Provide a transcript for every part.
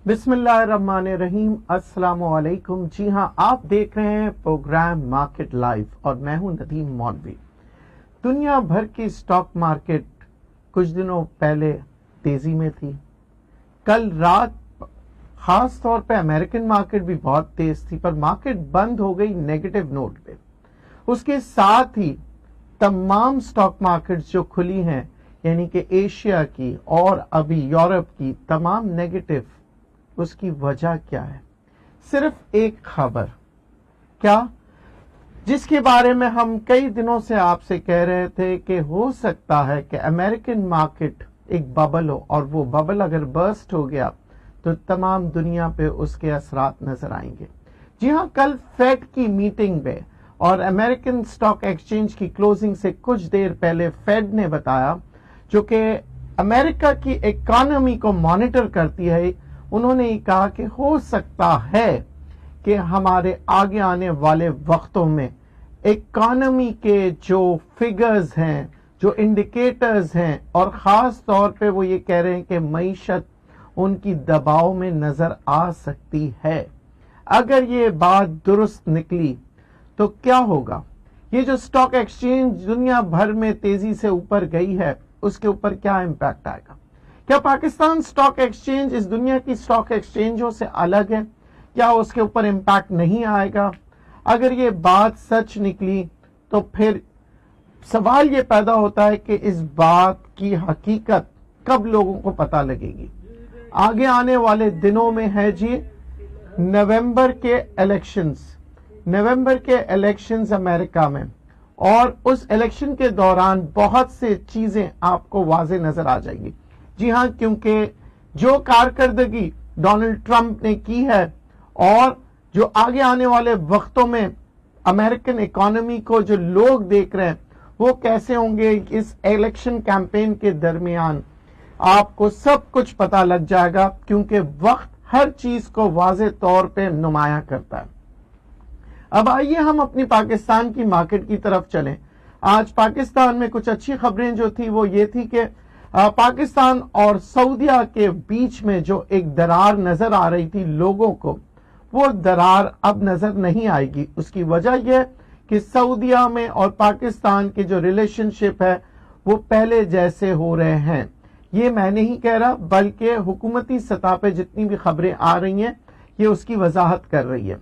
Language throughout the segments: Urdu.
بسم اللہ الرحمن الرحیم، السلام علیکم۔ جی ہاں، آپ دیکھ رہے ہیں پروگرام مارکیٹ لائیو اور میں ہوں ندیم مولوی۔ دنیا بھر کی سٹاک مارکیٹ کچھ دنوں پہلے تیزی میں تھی۔ کل رات خاص طور پہ امریکن مارکیٹ بھی بہت تیز تھی، پر مارکیٹ بند ہو گئی نیگیٹو نوٹ پہ۔ اس کے ساتھ ہی تمام سٹاک مارکیٹ جو کھلی ہیں، یعنی کہ ایشیا کی اور ابھی یورپ کی، تمام نیگیٹو۔ اس کی وجہ کیا ہے؟ صرف ایک خبر، کیا جس کے بارے میں ہم کئی دنوں سے آپ سے کہہ رہے تھے کہ ہو سکتا ہے کہ امریکن مارکیٹ ایک ببل ہو، اور وہ ببل اگر برسٹ ہو گیا تو تمام دنیا پہ اس کے اثرات نظر آئیں گے۔ جی ہاں، کل فیڈ کی میٹنگ میں اور امریکن سٹاک ایکسچینج کی کلوزنگ سے کچھ دیر پہلے فیڈ نے بتایا، جو کہ امریکہ کی اکانومی کو مانیٹر کرتی ہے، انہوں نے یہ کہا کہ ہو سکتا ہے کہ ہمارے آگے آنے والے وقتوں میں اکانومی کے جو فگرز ہیں، جو انڈیکیٹرز ہیں، اور خاص طور پہ وہ یہ کہہ رہے ہیں کہ معیشت ان کی دباؤ میں نظر آ سکتی ہے۔ اگر یہ بات درست نکلی تو کیا ہوگا؟ یہ جو سٹاک ایکسچینج دنیا بھر میں تیزی سے اوپر گئی ہے، اس کے اوپر کیا امپیکٹ آئے گا؟ کیا پاکستان سٹاک ایکسچینج اس دنیا کی سٹاک ایکسچینجوں سے الگ ہے؟ کیا اس کے اوپر امپیکٹ نہیں آئے گا؟ اگر یہ بات سچ نکلی تو پھر سوال یہ پیدا ہوتا ہے کہ اس بات کی حقیقت کب لوگوں کو پتہ لگے گی؟ آگے آنے والے دنوں میں ہے جی نومبر کے الیکشنز امریکہ میں، اور اس الیکشن کے دوران بہت سے چیزیں آپ کو واضح نظر آ جائیں گی۔ جی ہاں، کیونکہ جو کارکردگی ڈونلڈ ٹرمپ نے کی ہے اور جو آگے آنے والے وقتوں میں امریکن اکانومی کو جو لوگ دیکھ رہے ہیں وہ کیسے ہوں گے، اس الیکشن کیمپین کے درمیان آپ کو سب کچھ پتہ لگ جائے گا، کیونکہ وقت ہر چیز کو واضح طور پہ نمایاں کرتا ہے۔ اب آئیے ہم اپنی پاکستان کی مارکیٹ کی طرف چلیں۔ آج پاکستان میں کچھ اچھی خبریں جو تھی وہ یہ تھی کہ پاکستان اور سعودیہ کے بیچ میں جو ایک درار نظر آ رہی تھی لوگوں کو، وہ درار اب نظر نہیں آئے گی۔ اس کی وجہ یہ کہ سعودیہ میں اور پاکستان کے جو ریلیشن شپ ہے وہ پہلے جیسے ہو رہے ہیں۔ یہ میں نہیں کہہ رہا، بلکہ حکومتی سطح پہ جتنی بھی خبریں آ رہی ہیں یہ اس کی وضاحت کر رہی ہے۔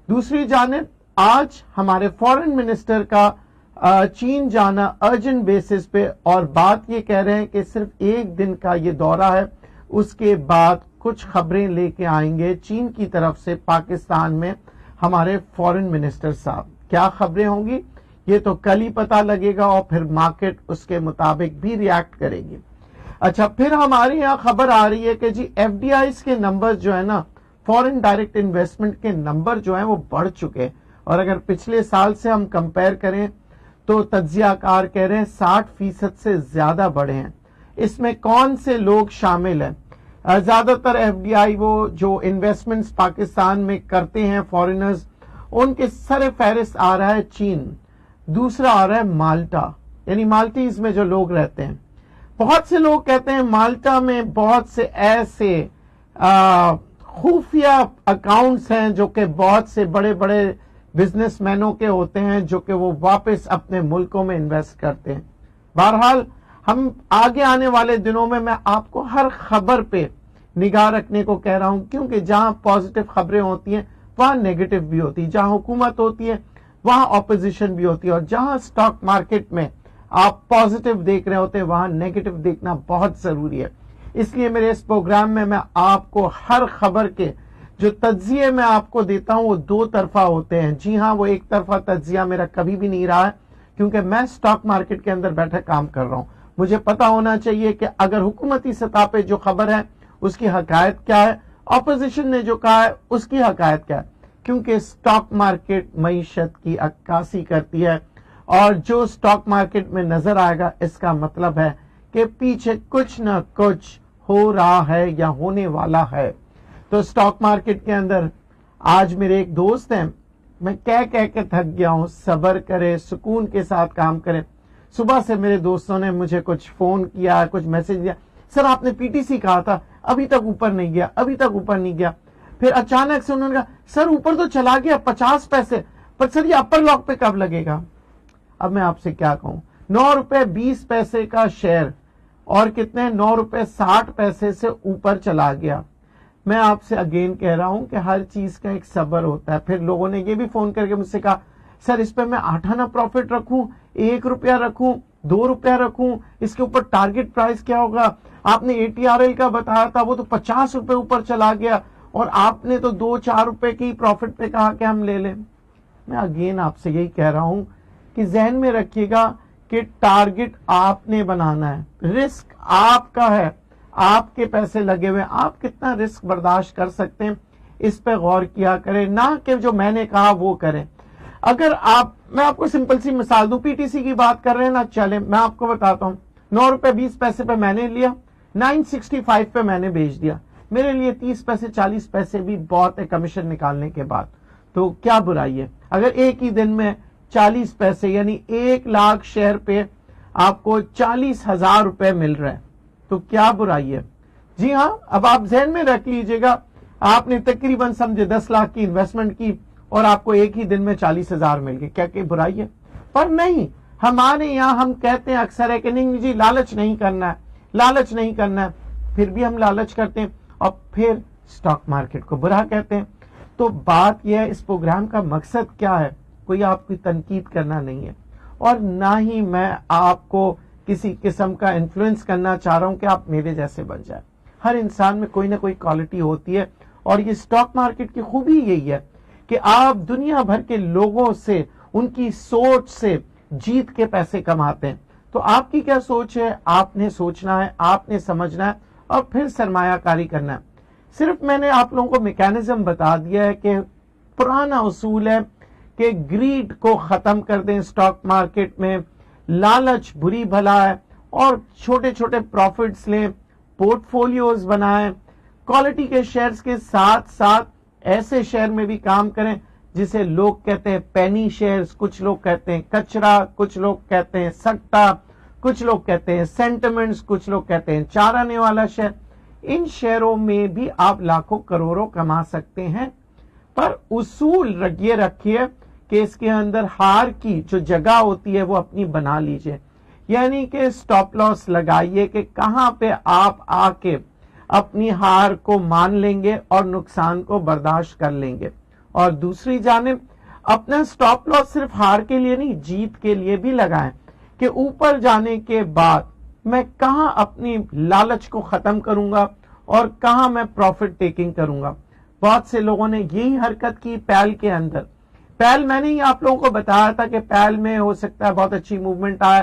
دوسری جانب آج ہمارے فورن منسٹر کا چین جانا ارجنٹ بیسس پہ، اور بات یہ کہہ رہے ہیں کہ صرف ایک دن کا یہ دورہ ہے، اس کے بعد کچھ خبریں لے کے آئیں گے چین کی طرف سے پاکستان میں ہمارے فورن منسٹر صاحب۔ کیا خبریں ہوں گی یہ تو کل ہی پتہ لگے گا، اور پھر مارکیٹ اس کے مطابق بھی ریاکٹ کرے گی۔ اچھا، پھر ہمارے یہاں خبر آ رہی ہے کہ جی ایف ڈی آئیز کے نمبر جو ہے نا، فورن ڈائریکٹ انویسٹمنٹ کے نمبر جو ہیں وہ بڑھ چکے، اور اگر پچھلے سال سے ہم کمپیئر کریں تو تجزیہ کار کہہ رہے ہیں 60% سے زیادہ بڑھے ہیں۔ اس میں کون سے لوگ شامل ہیں؟ زیادہ تر ایف ڈی آئی وہ جو انویسٹمنٹس پاکستان میں کرتے ہیں فورنرز، ان کے سر فہرست آ رہا ہے چین، دوسرا آ رہا ہے مالٹا، یعنی مالٹیز میں جو لوگ رہتے ہیں۔ بہت سے لوگ کہتے ہیں مالٹا میں بہت سے ایسے خفیہ اکاؤنٹس ہیں جو کہ بہت سے بڑے بڑے بزنس مینوں کے ہوتے ہیں، جو کہ وہ واپس اپنے ملکوں میں انویسٹ کرتے ہیں۔ بہرحال ہم آگے آنے والے دنوں میں آپ کو ہر خبر پہ نگاہ رکھنے کو کہہ رہا ہوں، کیونکہ جہاں پازیٹیو خبریں ہوتی ہیں وہاں نیگیٹو بھی ہوتی ہے، جہاں حکومت ہوتی ہے وہاں اپوزیشن بھی ہوتی ہے، اور جہاں سٹاک مارکیٹ میں آپ پازیٹیو دیکھ رہے ہوتے ہیں وہاں نیگیٹو دیکھنا بہت ضروری ہے۔ اس لیے میرے اس پروگرام میں آپ کو ہر خبر کے جو تجزیے میں آپ کو دیتا ہوں وہ دو طرفہ ہوتے ہیں۔ جی ہاں، وہ ایک طرفہ تجزیہ میرا کبھی بھی نہیں رہا ہے، کیونکہ میں سٹاک مارکیٹ کے اندر بیٹھے کام کر رہا ہوں۔ مجھے پتا ہونا چاہیے کہ اگر حکومتی سطح پہ جو خبر ہے اس کی حقائق کیا ہے، اپوزیشن نے جو کہا ہے اس کی حقائق کیا ہے، کیونکہ سٹاک مارکیٹ معیشت کی عکاسی کرتی ہے، اور جو سٹاک مارکیٹ میں نظر آئے گا اس کا مطلب ہے کہ پیچھے کچھ نہ کچھ ہو رہا ہے یا ہونے والا ہے۔ تو سٹاک مارکیٹ کے اندر آج میرے ایک دوست ہیں، میں کہہ کے تھک گیا ہوں، صبر کرے، سکون کے ساتھ کام کرے۔ صبح سے میرے دوستوں نے مجھے کچھ فون کیا، کچھ میسج دیا، سر آپ نے پی ٹی سی کہا تھا، ابھی تک اوپر نہیں گیا، ابھی تک اوپر نہیں گیا. پھر اچانک سے انہوں نے کہا سر اوپر تو چلا گیا 50 پیسے، پر سر یہ اپر لاک پہ کب لگے گا؟ اب میں آپ سے کیا کہوں، 9 روپے 20 پیسے کا شیئر اور کتنے 9 روپے 60 پیسے سے اوپر چلا گیا. میں آپ سے اگین کہہ رہا ہوں کہ ہر چیز کا ایک صبر ہوتا ہے. پھر لوگوں نے یہ بھی فون کر کے مجھ سے کہا سر اس پہ میں 8 آنا پروفٹ رکھوں، 1 روپیہ رکھوں، 2 روپیہ رکھوں، اس کے اوپر ٹارگٹ پرائس کیا ہوگا؟ آپ نے ATRL کا بتایا تھا، وہ تو 50 روپے اوپر چلا گیا اور آپ نے تو 2-4 روپے کی پروفٹ پہ کہا کہ ہم لے لیں. میں اگین آپ سے یہی کہہ رہا ہوں کہ ذہن میں رکھیے گا کہ ٹارگٹ آپ نے بنانا ہے، رسک آپ کا ہے، آپ کے پیسے لگے ہوئے، آپ کتنا رسک برداشت کر سکتے ہیں اس پہ غور کیا کریں، نہ کہ جو میں نے کہا وہ کریں. اگر میں آپ کو سمپل سی مثال دوں، PTC کی بات کر رہے ہیں نا، چلیں میں آپ کو بتاتا ہوں. 9 روپے 20 پیسے پہ میں نے لیا، 965 پہ میں نے بیچ دیا. میرے لیے 30 پیسے 40 پیسے بھی بہت ہے کمیشن نکالنے کے بعد. تو کیا برائی ہے اگر ایک ہی دن میں 40 پیسے یعنی 1 لاکھ شیئر پہ آپ کو 40,000 روپے مل رہے ہیں، تو کیا برائی ہے؟ جی ہاں، اب آپ ذہن میں رکھ لیجئے گا، آپ نے تقریباً سمجھے 10 لاکھ کی انویسٹمنٹ کی اور آپ کو ایک ہی دن میں 40,000 مل گئے، کیا کہ برائی ہے؟ پر نہیں، ہمارے یہاں ہم کہتے ہیں اکثر ہے کہ نہیں جی لالچ نہیں کرنا ہے، لالچ نہیں کرنا ہے، پھر بھی ہم لالچ کرتے ہیں اور پھر سٹاک مارکیٹ کو برا کہتے ہیں. تو بات یہ ہے اس پروگرام کا مقصد کیا ہے، کوئی آپ کی تنقید کرنا نہیں ہے اور نہ ہی میں آپ کو کسی قسم کا انفلوئنس کرنا چاہ رہا ہوں کہ آپ میرے جیسے بن جائیں. ہر انسان میں کوئی نہ کوئی کوالٹی ہوتی ہے اور یہ سٹاک مارکیٹ کی خوبی یہی ہے کہ آپ دنیا بھر کے لوگوں سے ان کی سوچ سے جیت کے پیسے کماتے ہیں. تو آپ کی کیا سوچ ہے؟ آپ نے سوچنا ہے، آپ نے سمجھنا ہے اور پھر سرمایہ کاری کرنا ہے. صرف میں نے آپ لوگوں کو میکینزم بتا دیا ہے کہ پرانا اصول ہے کہ گریڈ کو ختم کر دیں سٹاک مارکیٹ میں، لالچ بری بھلا ہے اور چھوٹے چھوٹے پروفٹس لیں، پورٹ فولیوز بنائیں، کوالٹی کے شیئرز کے ساتھ ساتھ ایسے شیئر میں بھی کام کریں جسے لوگ کہتے ہیں پینی شیئرز، کچھ لوگ کہتے ہیں کچرا، کچھ لوگ کہتے ہیں سٹا، کچھ لوگ کہتے ہیں سینٹیمنٹس، کچھ لوگ کہتے ہیں چار آنے والا شیئر. ان شیئروں میں بھی آپ لاکھوں کروڑوں کما سکتے ہیں، پر اصول یہ رکھیے کہ اس کے اندر ہار کی جو جگہ ہوتی ہے وہ اپنی بنا لیجئے. یعنی کہ سٹاپ لاس لگائیے کہ کہاں پہ آپ آ کے اپنی ہار کو مان لیں گے اور نقصان کو برداشت کر لیں گے. اور دوسری جانب اپنا سٹاپ لاس صرف ہار کے لیے نہیں، جیت کے لیے بھی لگائیں کہ اوپر جانے کے بعد میں کہاں اپنی لالچ کو ختم کروں گا اور کہاں میں پروفٹ ٹیکنگ کروں گا. بہت سے لوگوں نے یہی حرکت کی پیل کے اندر. پیل میں نے ہی آپ لوگوں کو بتایا تھا کہ پیل میں ہو سکتا ہے بہت اچھی موومنٹ آئے.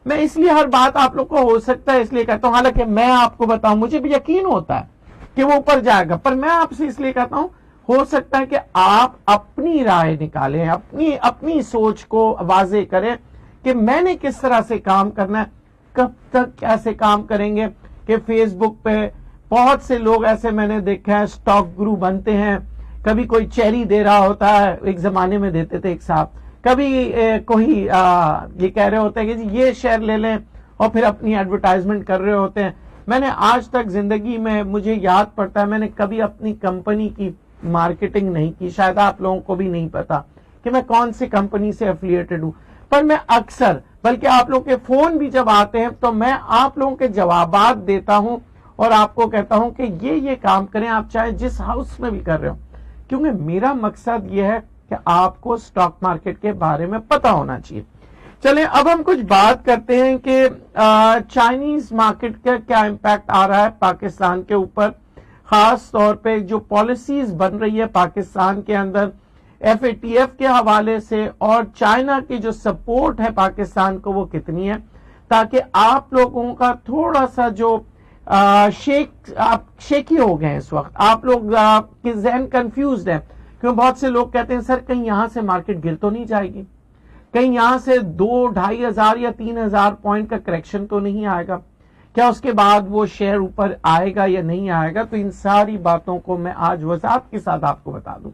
میں اس لیے ہر بات آپ لوگ کو ہو سکتا ہے اس لیے کہتا ہوں، حالانکہ میں آپ کو بتاؤں مجھے بھی یقین ہوتا ہے کہ وہ اوپر جائے گا، پر میں آپ سے اس لیے کہتا ہوں ہو سکتا ہے کہ آپ اپنی رائے نکالیں، اپنی سوچ کو واضح کریں کہ میں نے کس طرح سے کام کرنا ہے، کب تک کیسے کام کریں گے. کہ فیس بک پہ بہت سے لوگ ایسے میں نے دیکھا ہے سٹاک گرو بنتے ہیں، کبھی کوئی چیری دے رہا ہوتا ہے، ایک زمانے میں دیتے تھے ایک صاحب، کبھی کوئی یہ کہہ رہے ہوتے ہیں کہ جی یہ شیئر لے لیں اور پھر اپنی ایڈورٹائزمنٹ کر رہے ہوتے ہیں. میں نے آج تک زندگی میں مجھے یاد پڑتا ہے میں نے کبھی اپنی کمپنی کی مارکیٹنگ نہیں کی، شاید آپ لوگوں کو بھی نہیں پتا کہ میں کون سی کمپنی سے ایفیلیٹڈ ہوں، پر میں اکثر بلکہ آپ لوگوں کے فون بھی جب آتے ہیں تو میں آپ لوگوں کے جوابات دیتا ہوں اور آپ کو کہتا ہوں کہ یہ کام کریں، آپ چاہے جس ہاؤس میں بھی کر رہے ہو، کیونکہ میرا مقصد یہ ہے کہ آپ کو سٹاک مارکیٹ کے بارے میں پتا ہونا چاہیے. چلیں اب ہم کچھ بات کرتے ہیں کہ چائنیز مارکیٹ کا کیا امپیکٹ آ رہا ہے پاکستان کے اوپر، خاص طور پہ جو پالیسیز بن رہی ہے پاکستان کے اندر FATF کے حوالے سے، اور چائنا کی جو سپورٹ ہے پاکستان کو وہ کتنی ہے، تاکہ آپ لوگوں کا تھوڑا سا جو شیکی ہو گئے اس وقت، آپ لوگ کے ذہن کنفیوزڈ ہے، کیوں بہت سے لوگ کہتے ہیں سر کہیں یہاں سے مارکیٹ گر تو نہیں جائے گی، کہیں یہاں سے 2-2.5 ہزار یا 3 ہزار پوائنٹ کا کریکشن تو نہیں آئے گا، کیا اس کے بعد وہ شیئر اوپر آئے گا یا نہیں آئے گا. تو ان ساری باتوں کو میں آج وضاحت کے ساتھ آپ کو بتا دوں.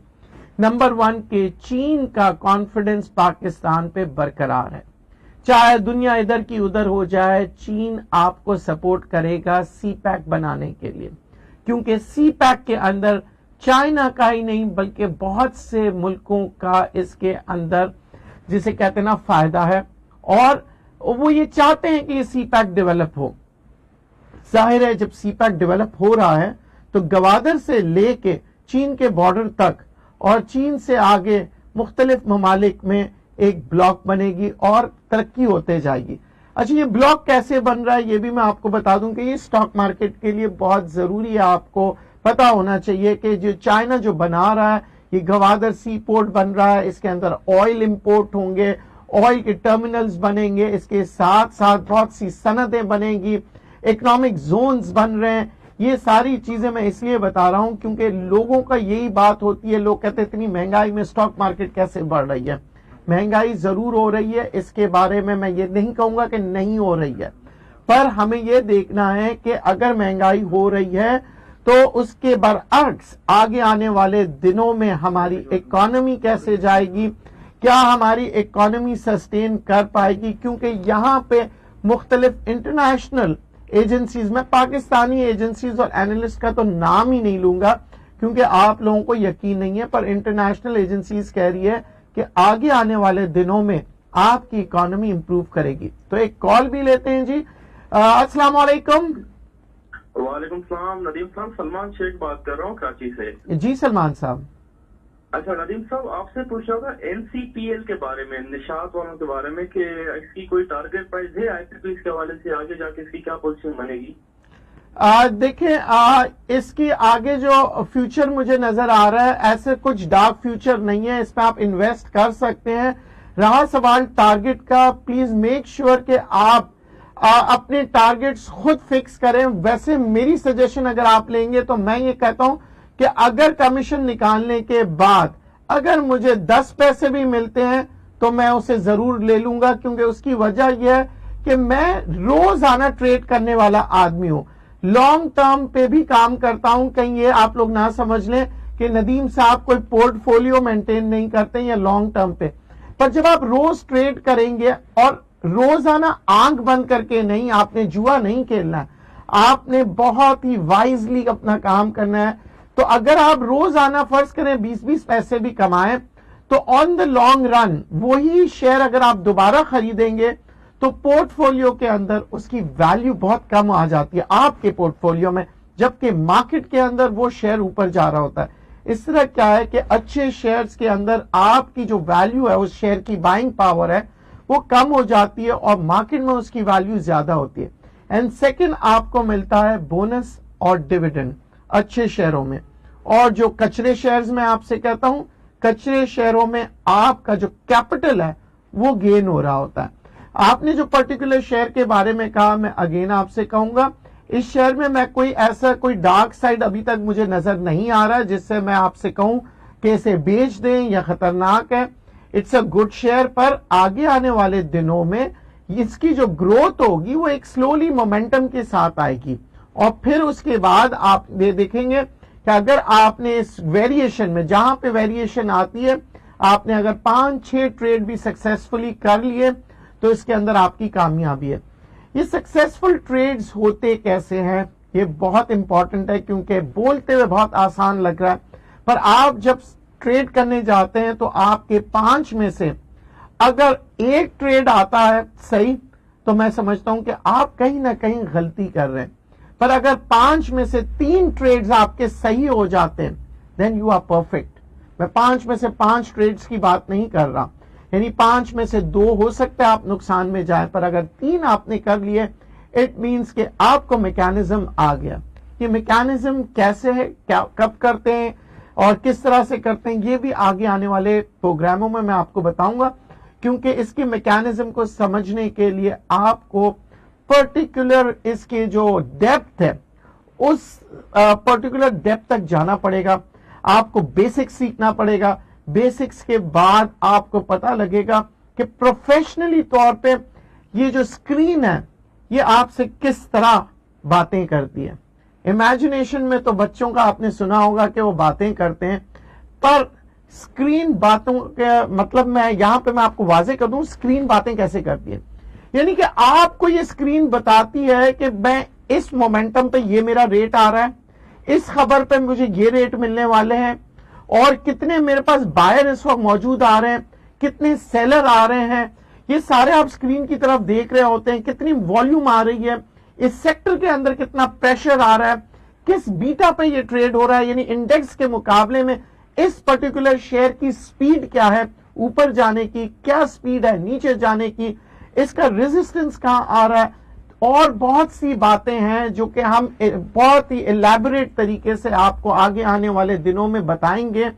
نمبر 1 کہ چین کا کانفیڈنس پاکستان پہ برقرار ہے، چاہے دنیا ادھر کی ادھر ہو جائے، چین آپ کو سپورٹ کرے گا سی پیک بنانے کے لیے. کیونکہ سی پیک کے اندر چائنا کا ہی نہیں بلکہ بہت سے ملکوں کا اس کے اندر جسے کہتے ہیں نا فائدہ ہے، اور وہ یہ چاہتے ہیں کہ یہ سی پیک ڈیولپ ہو۔ ظاہر ہے جب سی پیک ڈیولپ ہو رہا ہے تو گوادر سے لے کے چین کے بارڈر تک اور چین سے آگے مختلف ممالک میں ایک بلاک بنے گی اور ترقی ہوتے جائے گی۔ اچھا، یہ بلاک کیسے بن رہا ہے یہ بھی میں آپ کو بتا دوں کہ یہ سٹاک مارکیٹ کے لیے بہت ضروری ہے، آپ کو پتا ہونا چاہیے کہ جو چائنا جو بنا رہا ہے یہ گوادر سی پورٹ بن رہا ہے، اس کے اندر آئل امپورٹ ہوں گے، آئل کے ٹرمینلز بنیں گے، اس کے ساتھ ساتھ بہت سی صنعتیں بنیں گی، اکنامک زونز بن رہے ہیں۔ یہ ساری چیزیں میں اس لیے بتا رہا ہوں کیونکہ لوگوں کا یہی بات ہوتی ہے، لوگ کہتے ہیں اتنی مہنگائی میں سٹاک مارکیٹ کیسے بڑھ رہی ہے۔ مہنگائی ضرور ہو رہی ہے، اس کے بارے میں یہ نہیں کہوں گا کہ نہیں ہو رہی ہے، پر ہمیں یہ دیکھنا ہے کہ اگر مہنگائی ہو رہی ہے تو اس کے برعکس آگے آنے والے دنوں میں ہماری اکانومی کیسے جائے گی، کیا ہماری اکانومی سسٹین کر پائے گی، کیونکہ یہاں پہ مختلف انٹرنیشنل ایجنسیز، میں پاکستانی ایجنسیز اور اینالسٹ کا تو نام ہی نہیں لوں گا کیونکہ آپ لوگوں کو یقین نہیں ہے، پر انٹرنیشنل ایجنسیز کہہ رہی ہے کہ آگے آنے والے دنوں میں آپ کی اکانومی امپروو کرے گی۔ تو ایک کال بھی لیتے ہیں جی۔ السلام علیکم۔ وعلیکم السلام ندیم صاحب، سلمان شیخ بات کر رہا ہوں کراچی سے۔ جی سلمان صاحب۔ اچھا ندیم صاحب، آپ سے پوچھ رہا تھا این سی پی ایل کے بارے میں، نشاط والوں کے بارے میں، کہ اس کی کوئی ٹارگیٹ پرائز ہے آئی پی پی کے حوالے سے آگے جا کے اس کی کیا پوزیشن بنے گی؟ دیکھیں اس کی آگے جو فیوچر مجھے نظر آ رہا ہے ایسے کچھ ڈارک فیوچر نہیں ہے، اس پہ آپ انویسٹ کر سکتے ہیں۔ رہا سوال ٹارگٹ کا، پلیز میک شیور کہ آپ اپنے ٹارگٹس خود فکس کریں۔ ویسے میری سجیشن اگر آپ لیں گے تو میں یہ کہتا ہوں کہ اگر کمیشن نکالنے کے بعد اگر مجھے 10 پیسے بھی ملتے ہیں تو میں اسے ضرور لے لوں گا، کیونکہ اس کی وجہ یہ ہے کہ میں روزانہ ٹریڈ کرنے والا آدمی ہوں، لانگ ٹرم پہ بھی کام کرتا ہوں۔ کہیں یہ آپ لوگ نہ سمجھ لیں کہ ندیم صاحب کوئی پورٹ فولیو مینٹین نہیں کرتے یا لانگ ٹرم پہ، پر جب آپ روز ٹریڈ کریں گے اور روزانہ آنکھ بند کر کے نہیں، آپ نے جوا نہیں کھیلنا ہے، آپ نے بہت ہی وائزلی اپنا کام کرنا ہے۔ تو اگر آپ روزانہ فرض کریں 20 پیسے بھی کمائیں تو آن دا لانگ رن وہی شیئر اگر آپ دوبارہ خریدیں گے تو پورٹ فولیو کے اندر اس کی ویلیو بہت کم آ جاتی ہے آپ کے پورٹ فولیو میں، جبکہ مارکیٹ کے اندر وہ شیئر اوپر جا رہا ہوتا ہے۔ اس طرح کیا ہے کہ اچھے شیئرز کے اندر آپ کی جو ویلیو ہے، اس شیئر کی بائنگ پاور ہے، وہ کم ہو جاتی ہے اور مارکیٹ میں اس کی ویلیو زیادہ ہوتی ہے۔ اینڈ سیکنڈ، آپ کو ملتا ہے بونس اور ڈیویڈنڈ اچھے شیئروں میں، اور جو کچرے شیئرز میں آپ سے کہتا ہوں، کچرے شیئروں میں آپ کا جو کیپٹل ہے وہ گین ہو رہا ہوتا ہے۔ آپ نے جو پرٹیکولر شیئر کے بارے میں کہا، میں اگین آپ سے کہوں گا اس شیئر میں کوئی ڈارک سائڈ ابھی تک مجھے نظر نہیں آ رہا ہے جس سے میں آپ سے کہوں کہ اسے بیچ دیں یا خطرناک ہے۔ اٹس اے گڈ شیئر، پر آگے آنے والے دنوں میں اس کی جو گروتھ ہوگی وہ ایک سلولی مومنٹم کے ساتھ آئے گی، اور پھر اس کے بعد آپ یہ دیکھیں گے کہ اگر آپ نے اس ویریشن میں، جہاں پہ ویریشن آتی ہے، آپ نے اگر 5-6 ٹریڈ بھی سکسیسفلی کر لیے تو اس کے اندر آپ کی کامیابی ہے۔ یہ سکسیسفل ٹریڈز ہوتے کیسے ہیں یہ بہت امپورٹنٹ ہے، کیونکہ بولتے ہوئے بہت آسان لگ رہا ہے، پر آپ جب ٹریڈ کرنے جاتے ہیں تو آپ کے 5 میں سے اگر ایک ٹریڈ آتا ہے صحیح تو میں سمجھتا ہوں کہ آپ کہیں نہ کہیں غلطی کر رہے ہیں، پر اگر 5 میں سے 3 ٹریڈز آپ کے صحیح ہو جاتے ہیں دین یو آر پرفیکٹ۔ میں 5 میں سے 5 ٹریڈز کی بات نہیں کر رہا، یعنی 5 میں سے 2 ہو سکتا ہے آپ نقصان میں جائیں، پر اگر 3 آپ نے کر لیے اٹ مینس کہ آپ کو میکینزم آ گیا۔ یہ میکینزم کیسے ہے، کب کرتے ہیں اور کس طرح سے کرتے ہیں، یہ بھی آگے آنے والے پروگراموں میں آپ کو بتاؤں گا، کیونکہ اس کی میکینزم کو سمجھنے کے لیے آپ کو پرٹیکولر اس کے جو ڈیپتھ ہے اس پرٹیکولر ڈیپتھ تک جانا پڑے گا، آپ کو بیسک سیکھنا پڑے گا۔ بیسکس کے بعد آپ کو پتا لگے گا کہ پروفیشنلی طور پہ یہ جو سکرین ہے یہ آپ سے کس طرح باتیں کرتی ہے۔ امیجنیشن میں تو بچوں کا آپ نے سنا ہوگا کہ وہ باتیں کرتے ہیں، پر سکرین باتوں کا مطلب میں یہاں پہ میں آپ کو واضح کر دوں سکرین باتیں کیسے کرتی ہے، یعنی کہ آپ کو یہ سکرین بتاتی ہے کہ میں اس مومنٹم پہ یہ میرا ریٹ آ رہا ہے، اس خبر پہ مجھے یہ ریٹ ملنے والے ہیں، اور کتنے میرے پاس بائر اس وقت موجود آ رہے ہیں، کتنے سیلر آ رہے ہیں، یہ سارے آپ اسکرین کی طرف دیکھ رہے ہوتے ہیں، کتنی والیوم آ رہی ہے، اس سیکٹر کے اندر کتنا پریشر آ رہا ہے، کس بیٹا پہ یہ ٹریڈ ہو رہا ہے، یعنی انڈیکس کے مقابلے میں اس پرٹیکولر شیئر کی سپیڈ کیا ہے، اوپر جانے کی کیا سپیڈ ہے، نیچے جانے کی، اس کا ریزسٹنس کہاں آ رہا ہے، اور بہت سی باتیں ہیں جو کہ ہم بہت ہی ایلیبوریٹ طریقے سے آپ کو آگے آنے والے دنوں میں بتائیں گے،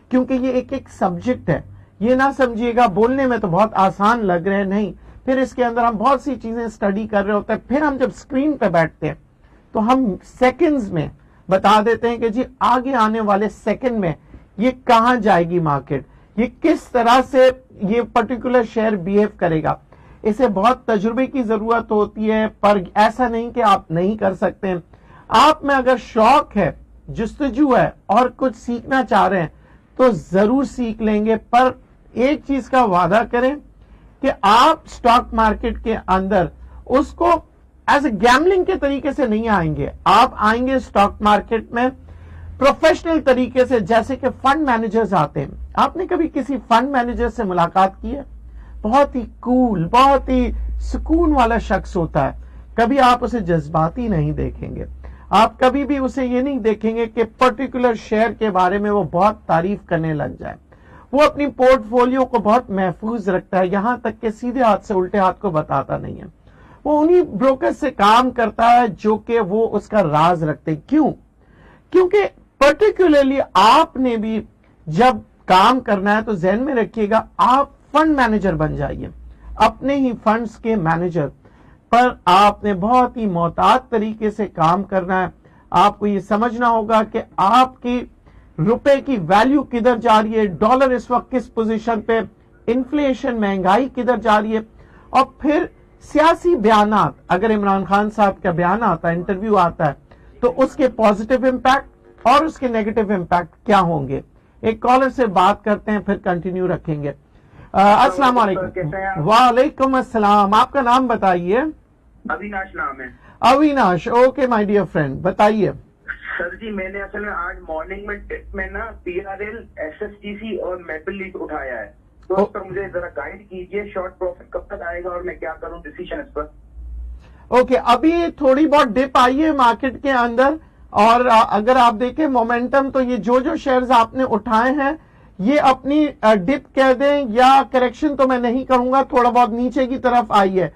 کیونکہ یہ ایک سبجیکٹ ہے، یہ نہ سمجھیے گا بولنے میں تو بہت آسان لگ رہے ہیں، نہیں، پھر اس کے اندر ہم بہت سی چیزیں اسٹڈی کر رہے ہوتے ہیں، پھر ہم جب اسکرین پہ بیٹھتے ہیں تو ہم سیکنڈز میں بتا دیتے ہیں کہ جی آگے آنے والے سیکنڈ میں یہ کہاں جائے گی مارکیٹ، یہ کس طرح سے یہ پرٹیکولر شیئر بیہیو کرے گا۔ اسے بہت تجربے کی ضرورت ہوتی ہے، پر ایسا نہیں کہ آپ نہیں کر سکتے۔ آپ میں اگر شوق ہے، جستجو ہے اور کچھ سیکھنا چاہ رہے ہیں تو ضرور سیکھ لیں گے، پر ایک چیز کا وعدہ کریں کہ آپ سٹاک مارکیٹ کے اندر اس کو ایز اے گیملنگ کے طریقے سے نہیں آئیں گے، آپ آئیں گے سٹاک مارکیٹ میں پروفیشنل طریقے سے، جیسے کہ فنڈ مینیجرز آتے ہیں۔ آپ نے کبھی کسی فنڈ مینیجر سے ملاقات کی ہے؟ بہت ہی کول، بہت ہی سکون والا شخص ہوتا ہے، کبھی آپ اسے جذباتی نہیں دیکھیں گے، آپ کبھی بھی اسے یہ نہیں دیکھیں گے کہ پرٹیکولر شیئر کے بارے میں وہ بہت تعریف کرنے لگ جائے۔ وہ اپنی پورٹ فولیو کو بہت محفوظ رکھتا ہے، یہاں تک کہ سیدھے ہاتھ سے الٹے ہاتھ کو بتاتا نہیں ہے۔ وہ انہی بروکر سے کام کرتا ہے جو کہ وہ اس کا راز رکھتے۔ کیوں؟ کیونکہ پرٹیکولرلی آپ نے بھی جب کام کرنا ہے تو ذہن میں رکھیے گا، آپ فنڈ مینیجر بن جائیے، اپنے ہی فنڈز کے مینیجر، پر آپ نے بہت ہی محتاط طریقے سے کام کرنا ہے۔ آپ کو یہ سمجھنا ہوگا کہ آپ کی روپے کی ویلیو کدھر جا رہی ہے، ڈالر اس وقت کس پوزیشن پہ، انفلیشن مہنگائی کدھر جا رہی ہے، اور پھر سیاسی بیانات، اگر عمران خان صاحب کا بیان آتا ہے، انٹرویو آتا ہے، تو اس کے پازیٹیو امپیکٹ اور اس کے نیگیٹو امپیکٹ کیا ہوں گے۔ ایک کالر سے بات کرتے ہیں، پھر کنٹینیو رکھیں گے۔ السلام علیکم۔ وعلیکم السلام، آپ کا نام بتائیے۔ اویناش نام ہے۔ Avinash, okay my dear friend, بتائیے۔ سر جی میں نے اصل میں آج مارننگ میں ٹپ میں نا PRL SSGC اور میپل لیف اٹھایا ہے، تو اس پر مجھے ذرا گائیڈ کیجئے، شارٹ پروفٹ کب تک آئے گا اور میں کیا کروں ڈیسیشن اس پر۔ اوکے، ابھی تھوڑی بہت ڈپ آئی ہے مارکیٹ کے اندر، اور اگر آپ دیکھیں مومنٹم تو یہ جو شیئرز آپ نے اٹھائے ہیں یہ اپنی ڈپ کہہ دیں یا کریکشن تو میں نہیں کروں گا، تھوڑا بہت نیچے کی طرف آئی ہے۔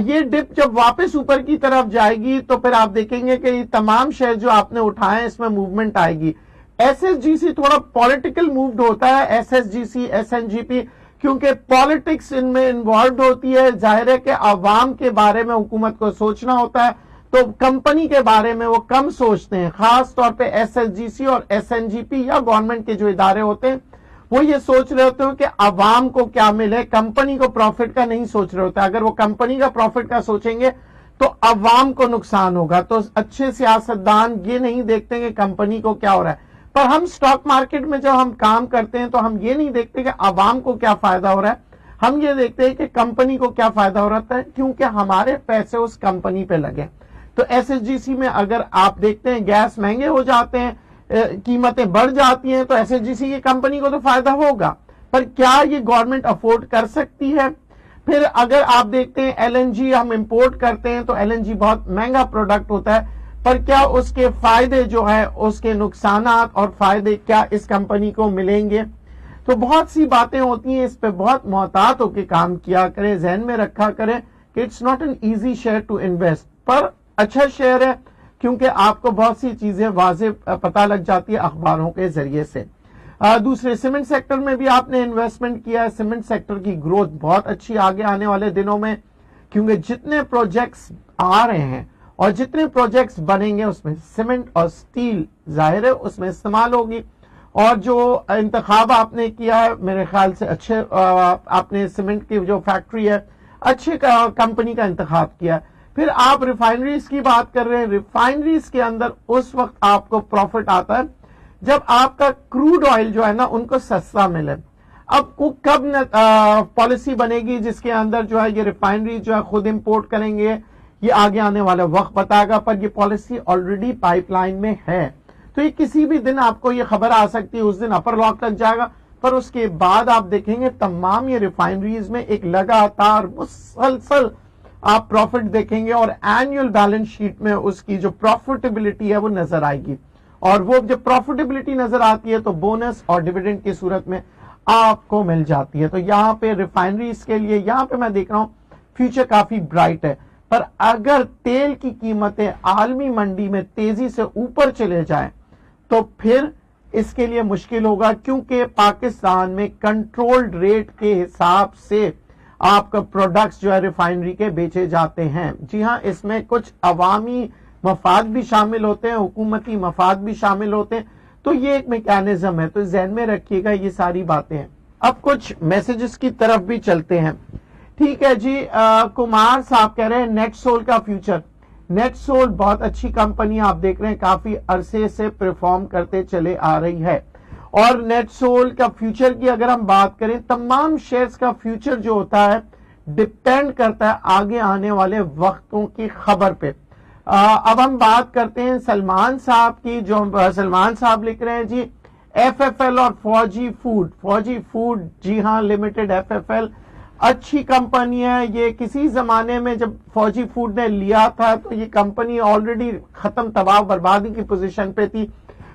یہ ڈپ جب واپس اوپر کی طرف جائے گی تو پھر آپ دیکھیں گے کہ یہ تمام شیئر جو آپ نے اٹھائے ہیں اس میں موومنٹ آئے گی۔ SSGC تھوڑا پولیٹیکل مووڈ ہوتا ہے، SSGC SNGP، کیونکہ پالیٹکس ان میں انوالوڈ ہوتی ہے، ظاہر ہے کہ عوام کے بارے میں حکومت کو سوچنا ہوتا ہے، تو کمپنی کے بارے میں وہ کم سوچتے ہیں، خاص طور پہ SSGC اور SNGP یا گورنمنٹ کے جو ادارے ہوتے ہیں وہ یہ سوچ رہے ہوتے ہیں کہ عوام کو کیا ملے، کمپنی کو پروفٹ کا نہیں سوچ رہے ہوتے۔ اگر وہ کمپنی کا پروفٹ کا سوچیں گے تو عوام کو نقصان ہوگا، تو اچھے سیاستدان یہ نہیں دیکھتے کہ کمپنی کو کیا ہو رہا ہے۔ پر ہم سٹاک مارکیٹ میں جب ہم کام کرتے ہیں تو ہم یہ نہیں دیکھتے کہ عوام کو کیا فائدہ ہو رہا ہے، ہم یہ دیکھتے ہیں کہ کمپنی کو کیا فائدہ ہو رہا ہے، کیونکہ ہمارے پیسے اس کمپنی پہ لگے۔ تو SSGC میں اگر آپ دیکھتے ہیں گیس مہنگے ہو جاتے ہیں، قیمتیں بڑھ جاتی ہیں، تو SSGC کی کمپنی کو تو فائدہ ہوگا، پر کیا یہ گورنمنٹ افورڈ کر سکتی ہے؟ پھر اگر آپ دیکھتے ہیں LNG ہم امپورٹ کرتے ہیں تو LNG بہت مہنگا پروڈکٹ ہوتا ہے، پر کیا اس کے فائدے جو ہے، اس کے نقصانات اور فائدے کیا اس کمپنی کو ملیں گے؟ تو بہت سی باتیں ہوتی ہیں، اس پہ بہت محتاط ہو کے کام کیا کریں، ذہن میں رکھا کریں کہ it's not an easy share to invest, پر اچھا شیئر ہے کیونکہ آپ کو بہت سی چیزیں واضح پتہ لگ جاتی ہے اخباروں کے ذریعے سے۔ دوسرے سیمنٹ سیکٹر میں بھی آپ نے انویسٹمنٹ کیا ہے، سیمنٹ سیکٹر کی گروتھ بہت اچھی آگے آنے والے دنوں میں، کیونکہ جتنے پروجیکٹس آ رہے ہیں اور جتنے پروجیکٹس بنیں گے اس میں سیمنٹ اور سٹیل ظاہر ہے اس میں استعمال ہوگی، اور جو انتخاب آپ نے کیا ہے میرے خیال سے اچھے، آپ نے سیمنٹ کی جو فیکٹری ہے اچھے کمپنی کا انتخاب کیا ہے۔ پھر آپ ریفائنریز کی بات کر رہے ہیں، ریفائنریز کے اندر اس وقت آپ کو پروفٹ آتا ہے جب آپ کا کروڈ آئل جو ہے نا ان کو سستا ملے۔ اب کب پالیسی بنے گی جس کے اندر جو ہے یہ ریفائنری جو ہے خود امپورٹ کریں گے یہ آگے آنے والا وقت بتائے گا، پر یہ پالیسی آلریڈی پائپ لائن میں ہے، تو یہ کسی بھی دن آپ کو یہ خبر آ سکتی ہے، اس دن اپر لاک لگ جائے گا، پر اس کے بعد آپ دیکھیں گے تمام یہ ریفائنریز میں ایک لگاتار مسلسل آپ پروفٹ دیکھیں گے، اور اینیول بیلنس شیٹ میں اس کی جو پروفیٹیبلٹی ہے وہ نظر آئے گی، اور وہ جب پروفیٹیبلٹی نظر آتی ہے تو بونس اور ڈیویڈنڈ کی صورت میں آپ کو مل جاتی ہے۔ تو یہاں پہ ریفائنریز کے لیے یہاں پہ میں دیکھ رہا ہوں فیوچر کافی برائٹ ہے، پر اگر تیل کی قیمتیں عالمی منڈی میں تیزی سے اوپر چلے جائیں تو پھر اس کے لیے مشکل ہوگا، کیونکہ پاکستان میں کنٹرولڈ ریٹ کے حساب سے آپ کا پروڈکٹس جو ہے ریفائنری کے بیچے جاتے ہیں۔ جی ہاں، اس میں کچھ عوامی مفاد بھی شامل ہوتے ہیں، حکومتی مفاد بھی شامل ہوتے ہیں، تو یہ ایک میکینزم ہے، تو ذہن میں رکھیے گا یہ ساری باتیں ہیں۔ اب کچھ میسیجز کی طرف بھی چلتے ہیں۔ ٹھیک ہے جی، کمار صاحب کہہ رہے ہیں نیٹ سول کا فیوچر۔ نیٹ سول بہت اچھی کمپنی آپ دیکھ رہے ہیں، کافی عرصے سے پرفارم کرتے چلے آ رہی ہے، اور نیٹ سول کا فیوچر کی اگر ہم بات کریں، تمام شیئرز کا فیوچر جو ہوتا ہے ڈیپینڈ کرتا ہے آگے آنے والے وقتوں کی خبر پہ۔ اب ہم بات کرتے ہیں سلمان صاحب کی، جو سلمان صاحب لکھ رہے ہیں جی ایف ایف ایل اور فوجی فوڈ جی ہاں لمیٹڈ، ایف ایف ایل اچھی کمپنی ہے۔ یہ کسی زمانے میں جب فوجی فوڈ نے لیا تھا تو یہ کمپنی آلریڈی ختم، تباہ بربادی کی پوزیشن پہ تھی،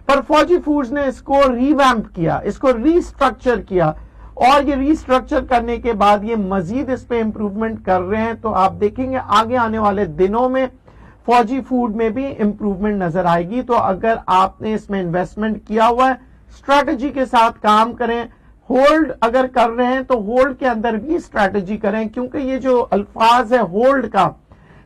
پر فوجی فوڈز نے اس کو ریویمپ کیا، اس کو ریسٹرکچر کیا، اور یہ ریسٹرکچر کرنے کے بعد یہ مزید اس پہ امپروومنٹ کر رہے ہیں۔ تو آپ دیکھیں گے آگے آنے والے دنوں میں فوجی فوڈ میں بھی امپروومنٹ نظر آئے گی۔ تو اگر آپ نے اس میں انویسٹمنٹ کیا ہوا ہے، اسٹریٹجی کے ساتھ کام کریں، ہولڈ اگر کر رہے ہیں تو ہولڈ کے اندر بھی اسٹریٹجی کریں، کیونکہ یہ جو الفاظ ہے ہولڈ کا،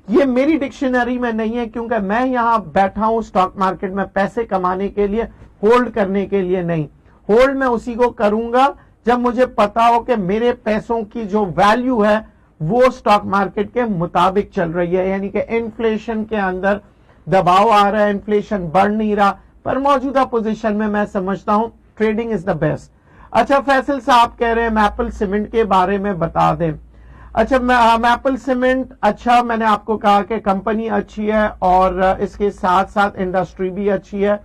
یہ میری ڈکشنری میں نہیں ہے، کیونکہ میں یہاں بیٹھا ہوں اسٹاک مارکیٹ میں پیسے کمانے کے لیے، ہولڈ کرنے کے لیے نہیں۔ ہولڈ میں اسی کو کروں گا جب مجھے پتا ہو کہ میرے پیسوں کی جو ویلیو ہے وہ اسٹاک مارکیٹ کے مطابق چل رہی ہے، یعنی کہ انفلیشن کے اندر دباؤ آ رہا ہے، انفلیشن بڑھ نہیں رہا، پر موجودہ پوزیشن میں سمجھتا ہوں ٹریڈنگ از دا بیسٹ۔ اچھا، فیصل صاحب کہہ رہے ہیں میپل سیمنٹ کے بارے میں بتا دیں۔ اچھا، میپل سیمنٹ، اچھا میں نے آپ کو کہا کہ کمپنی اچھی ہے، اور اس کے ساتھ ساتھ انڈسٹری بھی اچھی ہے،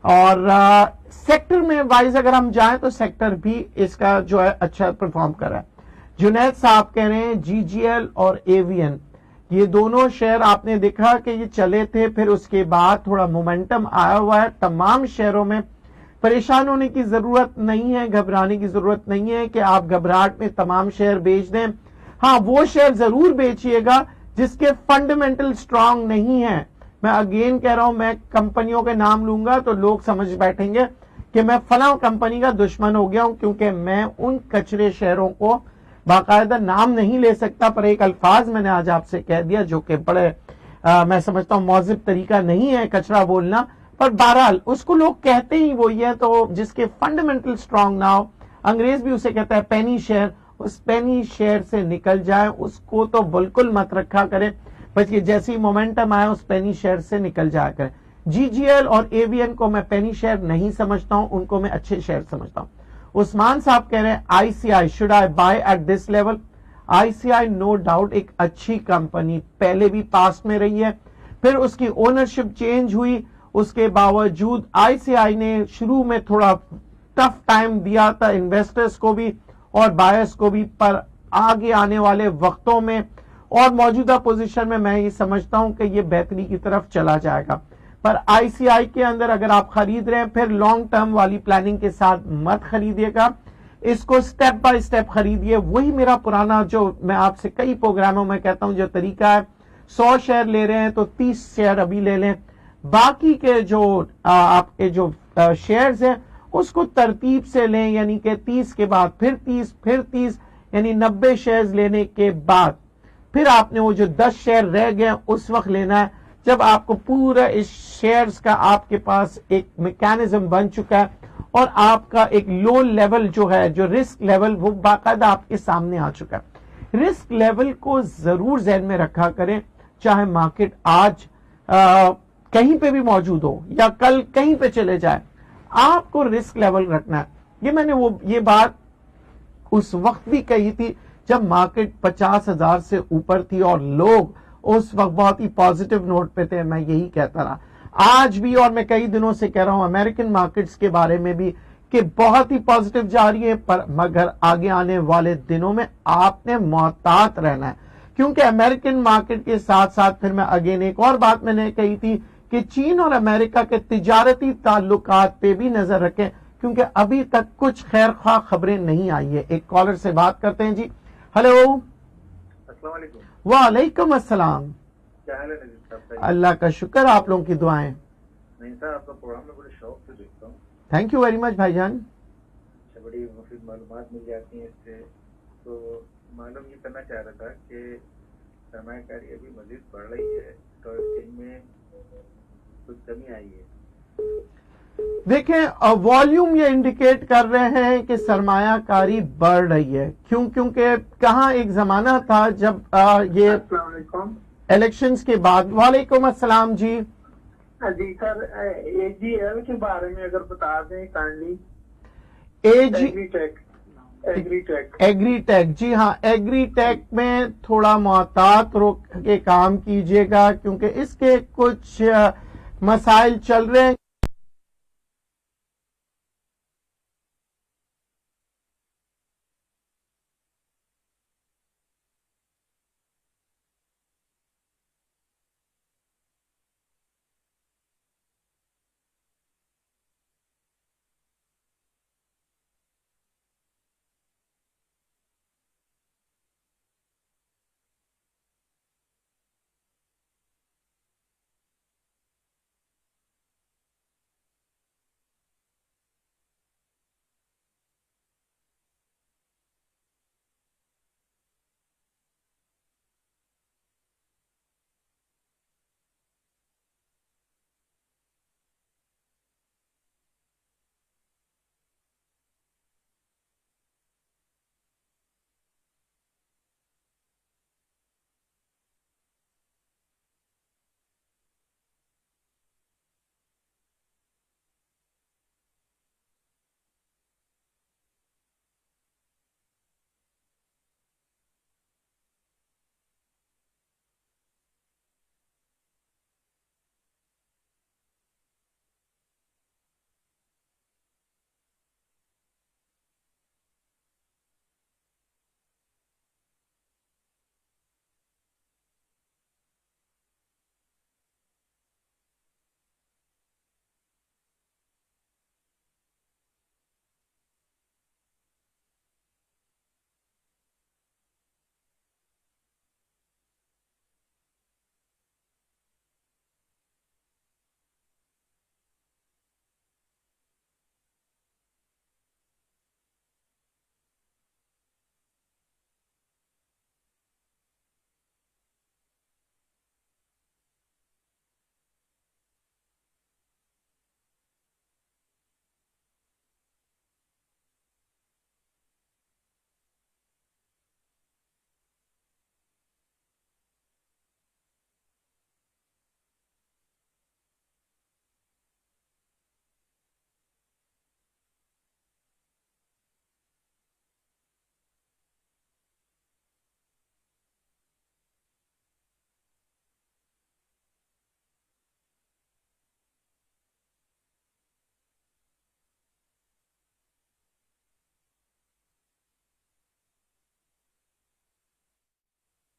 اور سیکٹر میں وائز اگر ہم جائیں تو سیکٹر بھی اس کا جو ہے اچھا پرفارم کر رہا ہے۔ جنید صاحب کہہ رہے ہیں جی جی ایل اور اے وی این، یہ دونوں شیئر آپ نے دیکھا کہ یہ چلے تھے، پھر اس کے بعد تھوڑا مومنٹم آیا ہوا ہے۔ تمام شیئروں میں پریشان ہونے کی ضرورت نہیں ہے، گھبرانے کی ضرورت نہیں ہے کہ آپ گھبراہٹ میں تمام شیئر بیچ دیں۔ ہاں، وہ شیئر ضرور بیچیے گا جس کے فنڈامنٹل سٹرونگ نہیں ہیں۔ میں اگین کہہ رہا ہوں، میں کمپنیوں کے نام لوں گا تو لوگ سمجھ بیٹھیں گے کہ میں فلاں کمپنی کا دشمن ہو گیا ہوں، کیونکہ میں ان کچرے شیئروں کو باقاعدہ نام نہیں لے سکتا، پر ایک الفاظ میں نے آج آپ سے کہہ دیا جو کہ بڑے میں سمجھتا ہوں مہذب طریقہ نہیں ہے کچرا بولنا، پر بہرحال اس کو لوگ کہتے ہی وہی ہے، تو جس کے فنڈامنٹل سٹرونگ نہ ہو، انگریز بھی اسے کہتا ہے پینی شیئر، اس پینی شیئر سے نکل جائے، اس کو تو بالکل مت رکھا کرے، بس یہ جیسی مومنٹم آئے اس پینی شیئر سے نکل جایا کرے۔ جی جی ایل اور اے وی این کو میں پینی شیئر نہیں سمجھتا ہوں، ان کو میں اچھے شیئر سمجھتا ہوں۔ عثمان صاحب کہہ رہے ہیں I C I should I buy at this level? I C I no doubt ایک اچھی کمپنی پہلے بھی پاسٹ میں رہی ہے، پھر اس کی اونرشپ چینج ہوئی، اس کے باوجود آئی سی آئی نے شروع میں تھوڑا ٹف ٹائم دیا تھا انویسٹرز کو بھی اور بائرز کو بھی، پر آگے آنے والے وقتوں میں اور موجودہ پوزیشن میں یہ سمجھتا ہوں کہ یہ بہتری کی طرف چلا جائے گا۔ پر آئی سی آئی کے اندر اگر آپ خرید رہے ہیں پھر لانگ ٹرم والی پلاننگ کے ساتھ مت خریدیے گا، اس کو سٹیپ بائی سٹیپ خریدیے۔ وہی میرا پرانا جو میں آپ سے کئی پروگراموں میں کہتا ہوں جو طریقہ ہے، 100 شیئر لے رہے ہیں تو 30 شیئر ابھی لے لیں، باقی کے جو آپ کے جو شیئرز ہیں اس کو ترتیب سے لیں، یعنی کہ 30 کے بعد پھر 30 پھر 30، یعنی 90 شیئرز لینے کے بعد پھر آپ نے وہ جو 10 شیئر رہ گئے اس وقت لینا ہے جب آپ کو پورا اس شیئرز کا آپ کے پاس ایک میکینزم بن چکا ہے اور آپ کا ایک لو لیول جو ہے، جو رسک لیول، وہ باقاعدہ آپ کے سامنے آ چکا ہے۔ رسک لیول کو ضرور ذہن میں رکھا کریں، چاہے مارکیٹ آج کہیں پہ بھی موجود ہو یا کل کہیں پہ چلے جائے، آپ کو رسک لیول رکھنا ہے۔ یہ میں نے یہ بات اس وقت بھی کہی تھی جب مارکیٹ 50,000 سے اوپر تھی اور لوگ اس وقت بہت ہی پازیٹیو نوٹ پہ تھے، میں یہی کہتا رہا آج بھی، اور میں کئی دنوں سے کہہ رہا ہوں امریکن مارکیٹس کے بارے میں بھی کہ بہت ہی پازیٹیو جا رہی ہے، پر مگر آگے آنے والے دنوں میں آپ نے محتاط رہنا ہے، کیونکہ امریکن مارکیٹ کے ساتھ ساتھ پھر میں اگین ایک اور بات میں نے کہی تھی کہ چین اور امریکہ کے تجارتی تعلقات پہ بھی نظر رکھیں، کیونکہ ابھی تک کچھ خیر خواہ خبریں نہیں آئی ہے۔ ایک کالر سے بات کرتے ہیں جی۔ ہلو، السلام علیکم۔ وعلیکم السلام۔ کیا حال ہے نذیر صاحب؟ اللہ کا شکر، آپ لوگوں کی دعائیں۔ نہیں صاحب، آپ کا پروگرام میں بڑے شوق سے دیکھتا ہوں، تھینک یو ویری مچ بھائی جان۔ بڑی مفید معلومات مل جاتی ہیں اس سے، تو معلوم یہ کرنا چاہ رہا تھا کہ سرمایہ کاری ابھی مزید بڑھ رہی ہے، تو ایکسچینج میں کچھ کمی آئی ہے؟ دیکھیں والیوم یہ انڈیکیٹ کر رہے ہیں کہ سرمایہ کاری بڑھ رہی ہے، کیونکہ کہاں ایک زمانہ تھا جب یہ السلام علیکم الیکشنز کے بعد۔ وعلیکم السلام جی۔ جی سر، اے جی ایل کے بارے میں اگر بتا دیں کائنڈلی۔ ایگری ٹیک، جی ہاں، ایگری ٹیک میں تھوڑا محتاط روک کے کام کیجئے گا، کیونکہ اس کے کچھ مسائل چل رہے ہیں۔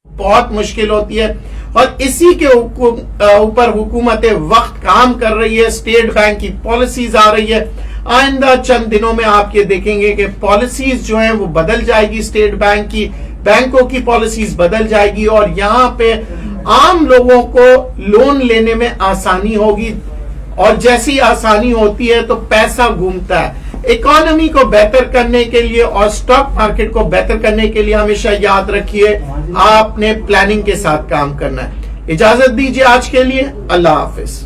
بہت مشکل ہوتی ہے، اور اسی کے اوپر حکومت وقت کام کر رہی ہے۔ اسٹیٹ بینک کی پالیسیز آ رہی ہے، آئندہ چند دنوں میں آپ یہ دیکھیں گے کہ پالیسیز جو ہیں وہ بدل جائے گی، اسٹیٹ بینک کی، بینکوں کی پالیسیز بدل جائے گی، اور یہاں پہ عام لوگوں کو لون لینے میں آسانی ہوگی، اور جیسی آسانی ہوتی ہے تو پیسہ گھومتا ہے۔ اکانومی کو بہتر کرنے کے لیے اور سٹاک مارکیٹ کو بہتر کرنے کے لیے ہمیشہ یاد رکھیے آپ نے پلاننگ کے ساتھ کام کرنا ہے۔ اجازت دیجیے آج کے لیے، اللہ حافظ۔